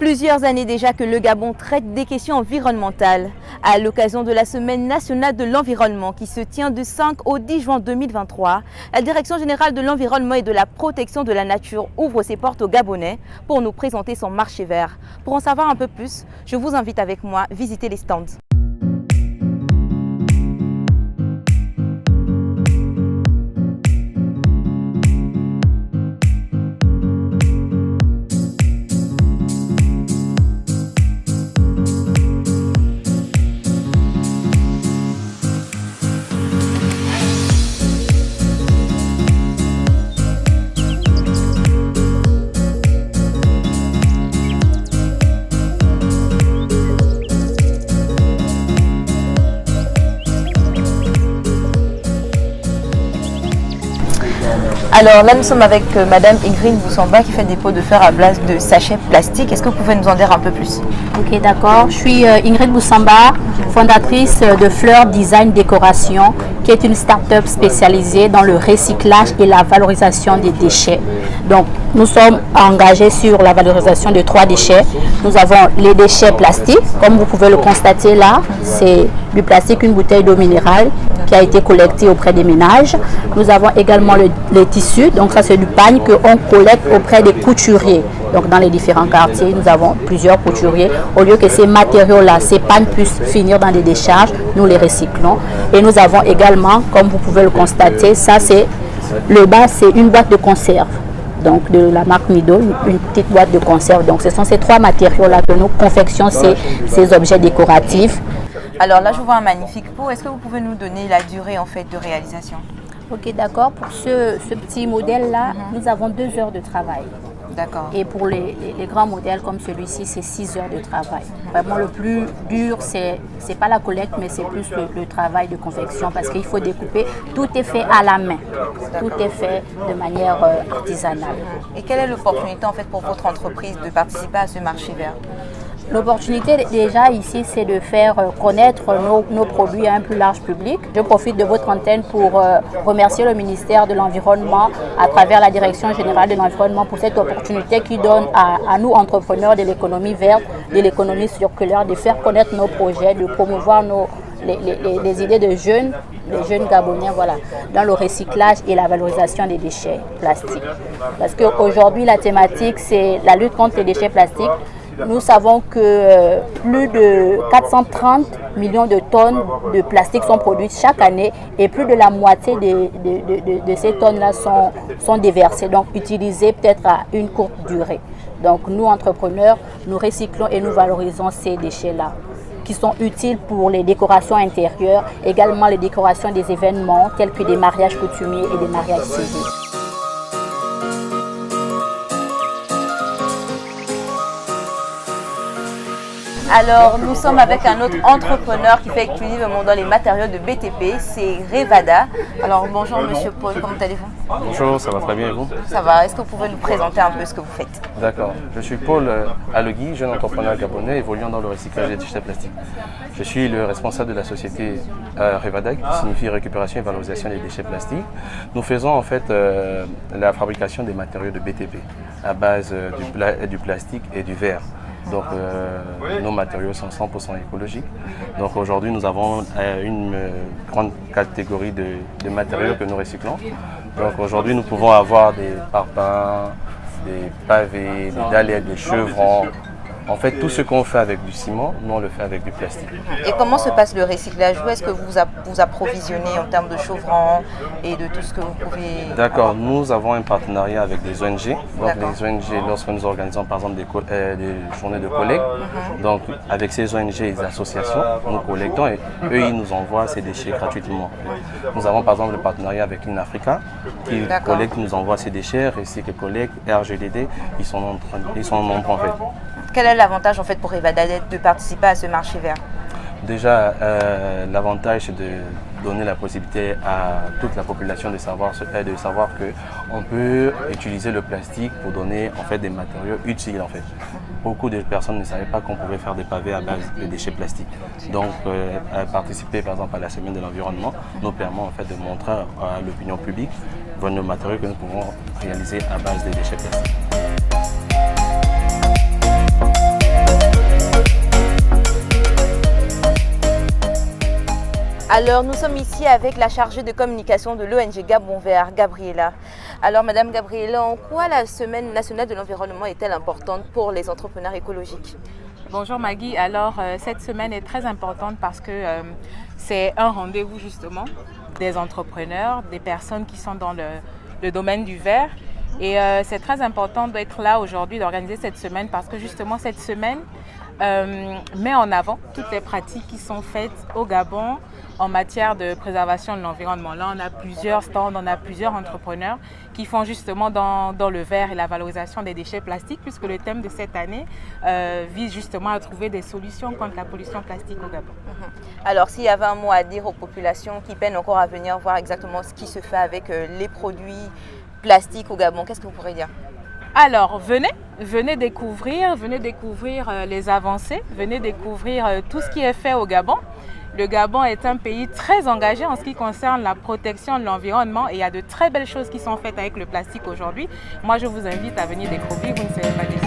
Plusieurs années déjà que le Gabon traite des questions environnementales. À l'occasion de la Semaine nationale de l'environnement qui se tient du 5 au 10 juin 2023, la Direction générale de l'environnement et de la protection de la nature ouvre ses portes aux Gabonais pour nous présenter son marché vert. Pour en savoir un peu plus, je vous invite avec moi à visiter les stands. Alors là, nous sommes avec Madame Ingrid Boussamba qui fait des pots de fer à base de sachets plastiques. Est-ce que vous pouvez nous en dire un peu plus? Ok, d'accord. Je suis Ingrid Boussamba, fondatrice de Fleur Design Décoration, qui est une start-up spécialisée dans le recyclage et la valorisation des déchets. Donc, nous sommes engagés sur la valorisation de 3 déchets. Nous avons les déchets plastiques, comme vous pouvez le constater là, c'est du plastique, une bouteille d'eau minérale qui a été collectée auprès des ménages. Nous avons également les tissus, donc ça c'est du pagne qu'on collecte auprès des couturiers. Donc dans les différents quartiers, nous avons plusieurs couturiers. Au lieu que ces matériaux-là, ces pagnes puissent finir dans des décharges, nous les recyclons. Et nous avons également, comme vous pouvez le constater, ça c'est le bas, c'est une boîte de conserve. Donc de la marque Mido, une petite boîte de conserve. Donc ce sont ces 3 matériaux-là que nous confectionnons ces objets décoratifs. Alors là, je vois un magnifique pot. Est-ce que vous pouvez nous donner la durée en fait de réalisation? Ok, d'accord. Pour ce petit modèle-là, nous avons 2 heures de travail. D'accord. Et pour les grands modèles comme celui-ci, c'est 6 heures de travail. Vraiment, le plus dur, c'est pas la collecte, mais c'est plus le travail de confection parce qu'il faut découper. Tout est fait à la main. Tout est fait de manière artisanale. Et quelle est l'opportunité en fait pour votre entreprise de participer à ce marché vert? L'opportunité déjà ici, c'est de faire connaître nos produits à un plus large public. Je profite de votre antenne pour remercier le ministère de l'Environnement à travers la Direction générale de l'environnement pour cette opportunité qui donne à nous, entrepreneurs de l'économie verte, de l'économie circulaire, de faire connaître nos projets, de promouvoir les idées de jeunes, les jeunes Gabonais, voilà, dans le recyclage et la valorisation des déchets plastiques. Parce qu'aujourd'hui, la thématique, c'est la lutte contre les déchets plastiques. Nous savons que plus de 430 millions de tonnes de plastique sont produites chaque année et plus de la moitié de ces tonnes-là sont déversées, donc utilisées peut-être à une courte durée. Donc nous, entrepreneurs, nous recyclons et nous valorisons ces déchets-là qui sont utiles pour les décorations intérieures, également les décorations des événements tels que des mariages coutumiers et des mariages civils. Alors, nous sommes avec un autre entrepreneur qui fait activement dans les matériaux de BTP, c'est Revada. Alors, bonjour Monsieur Paul, comment allez-vous? Bonjour, ça va très bien et vous? Ça va, est-ce que vous pouvez nous présenter un peu ce que vous faites? D'accord, je suis Paul Alogui, jeune entrepreneur gabonais évoluant dans le recyclage des déchets plastiques. Je suis le responsable de la société Revada, qui signifie récupération et valorisation des déchets plastiques. Nous faisons en fait la fabrication des matériaux de BTP à base du plastique et du verre. Donc nos matériaux sont 100% écologiques. Donc aujourd'hui nous avons une grande catégorie de matériaux que nous recyclons. Donc aujourd'hui nous pouvons avoir des parpaings, des pavés, des dallettes, des chevrons. En fait, tout ce qu'on fait avec du ciment, nous on le fait avec du plastique. Et comment se passe le recyclage? Où est-ce que vous approvisionnez en termes de chevrons et de tout ce que vous pouvez... D'accord, nous avons un partenariat avec des ONG. Donc les ONG, lorsque nous organisons par exemple des journées de collecte, donc avec ces ONG et les associations, nous collectons et eux ils nous envoient ces déchets gratuitement. Nous avons par exemple le partenariat avec l'Inafrica qui collecte, nous envoie ces déchets, Recycle collecte, RGDD, ils sont nombreux en fait. Quel est l'avantage en fait pour Revada de participer à ce marché vert? Déjà, l'avantage c'est de donner la possibilité à toute la population de savoir qu'on peut utiliser le plastique pour donner en fait des matériaux utiles en fait. Beaucoup de personnes ne savaient pas qu'on pouvait faire des pavés à base de déchets plastiques. Donc, participer par exemple à la semaine de l'environnement nous permet en fait de montrer à l'opinion publique nos matériaux que nous pouvons réaliser à base de déchets plastiques. Alors, nous sommes ici avec la chargée de communication de l'ONG Gabon Vert, Gabriela. Alors, Madame Gabriela, en quoi la Semaine nationale de l'environnement est-elle importante pour les entrepreneurs écologiques? Bonjour Maggie, alors cette semaine est très importante parce que c'est un rendez-vous justement des entrepreneurs, des personnes qui sont dans le domaine du vert. Et c'est très important d'être là aujourd'hui, d'organiser cette semaine parce que justement cette semaine met en avant toutes les pratiques qui sont faites au Gabon en matière de préservation de l'environnement. Là, on a plusieurs stands, on a plusieurs entrepreneurs qui font justement dans le verre et la valorisation des déchets plastiques, puisque le thème de cette année vise justement à trouver des solutions contre la pollution plastique au Gabon. Alors, s'il y avait un mot à dire aux populations qui peinent encore à venir voir exactement ce qui se fait avec les produits plastiques au Gabon, qu'est-ce que vous pourrez dire? Alors, venez découvrir les avancées, venez découvrir tout ce qui est fait au Gabon. Le Gabon est un pays très engagé en ce qui concerne la protection de l'environnement et il y a de très belles choses qui sont faites avec le plastique aujourd'hui. Moi, je vous invite à venir découvrir, vous ne serez pas déçus.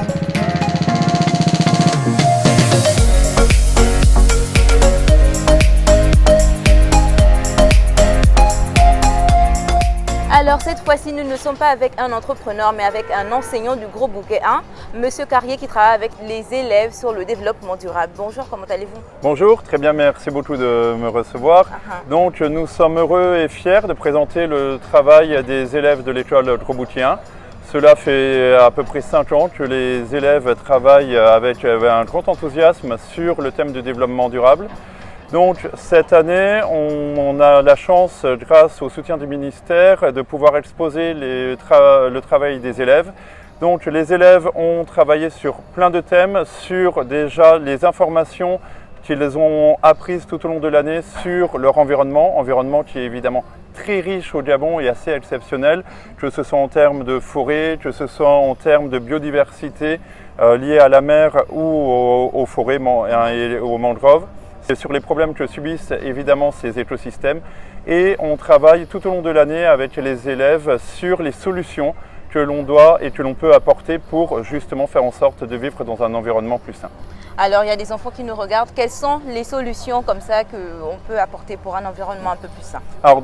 Alors cette fois-ci, nous ne sommes pas avec un entrepreneur, mais avec un enseignant du groupe Bouquet 1, Monsieur Carrier, qui travaille avec les élèves sur le développement durable. Bonjour, comment allez-vous? Bonjour, très bien, merci beaucoup de me recevoir. Donc nous sommes heureux et fiers de présenter le travail des élèves de l'école Bouquet 1. Cela fait à peu près 5 ans que les élèves travaillent avec un grand enthousiasme sur le thème du développement durable. Donc cette année, on a la chance, grâce au soutien du ministère, de pouvoir exposer le travail des élèves. Donc les élèves ont travaillé sur plein de thèmes, sur déjà les informations qu'ils ont apprises tout au long de l'année sur leur environnement qui est évidemment très riche au Gabon et assez exceptionnel, que ce soit en termes de forêt, que ce soit en termes de biodiversité liée à la mer ou aux forêts et aux mangroves. Sur les problèmes que subissent évidemment ces écosystèmes et on travaille tout au long de l'année avec les élèves sur les solutions que l'on doit et que l'on peut apporter pour justement faire en sorte de vivre dans un environnement plus sain. Alors il y a des enfants qui nous regardent, quelles sont les solutions comme ça qu'on peut apporter pour un environnement un peu plus sain? Alors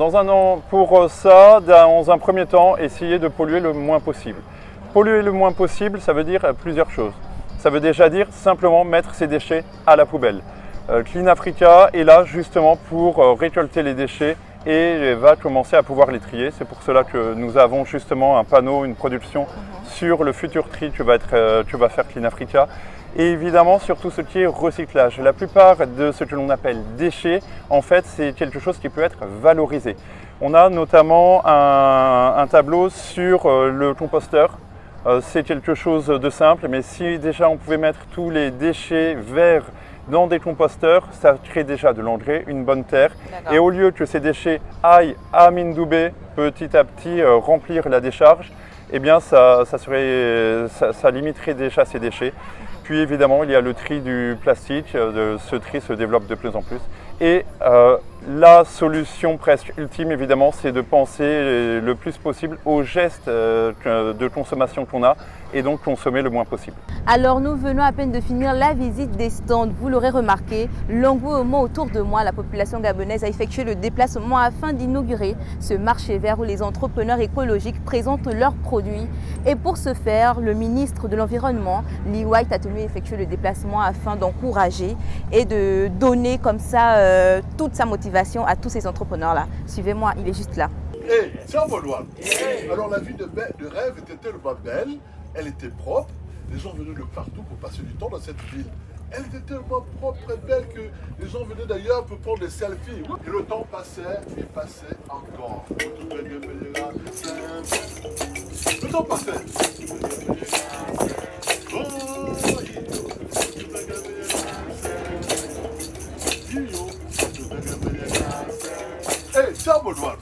pour ça, dans un premier temps, essayer de polluer le moins possible. Polluer le moins possible, ça veut dire plusieurs choses. Ça veut déjà dire simplement mettre ses déchets à la poubelle. Clean Africa est là justement pour récolter les déchets et va commencer à pouvoir les trier. C'est pour cela que nous avons justement un panneau, une production sur le futur tri que va faire Clean Africa. Et évidemment sur tout ce qui est recyclage. La plupart de ce que l'on appelle déchets, en fait, c'est quelque chose qui peut être valorisé. On a notamment un tableau sur le composteur. C'est quelque chose de simple, mais si déjà on pouvait mettre tous les déchets verts dans des composteurs, ça crée déjà de l'engrais, une bonne terre. Et au lieu que ces déchets aillent à Mindoubé petit à petit remplir la décharge, eh bien ça limiterait déjà ces déchets. Puis évidemment, il y a le tri du plastique. Ce tri se développe de plus en plus. Et la solution presque ultime, évidemment, c'est de penser le plus possible aux gestes de consommation qu'on a et donc consommer le moins possible. Alors nous venons à peine de finir la visite des stands. Vous l'aurez remarqué, l'engouement autour de moi, la population gabonaise a effectué le déplacement afin d'inaugurer ce marché vert où les entrepreneurs écologiques présentent leurs produits. Et pour ce faire, le ministre de l'Environnement, Lee White, a tenu à effectuer le déplacement afin d'encourager et de donner comme ça toute sa motivation à tous ces entrepreneurs-là. Suivez-moi, il est juste là. Tiens, Baudouin. Alors la vie de rêve était tellement belle, elle était propre, les gens venaient de partout pour passer du temps dans cette ville. Elle était tellement propre et belle que les gens venaient d'ailleurs pour prendre des selfies. Et le temps passait et passait encore. Le temps passait. Tiens, Baudouin.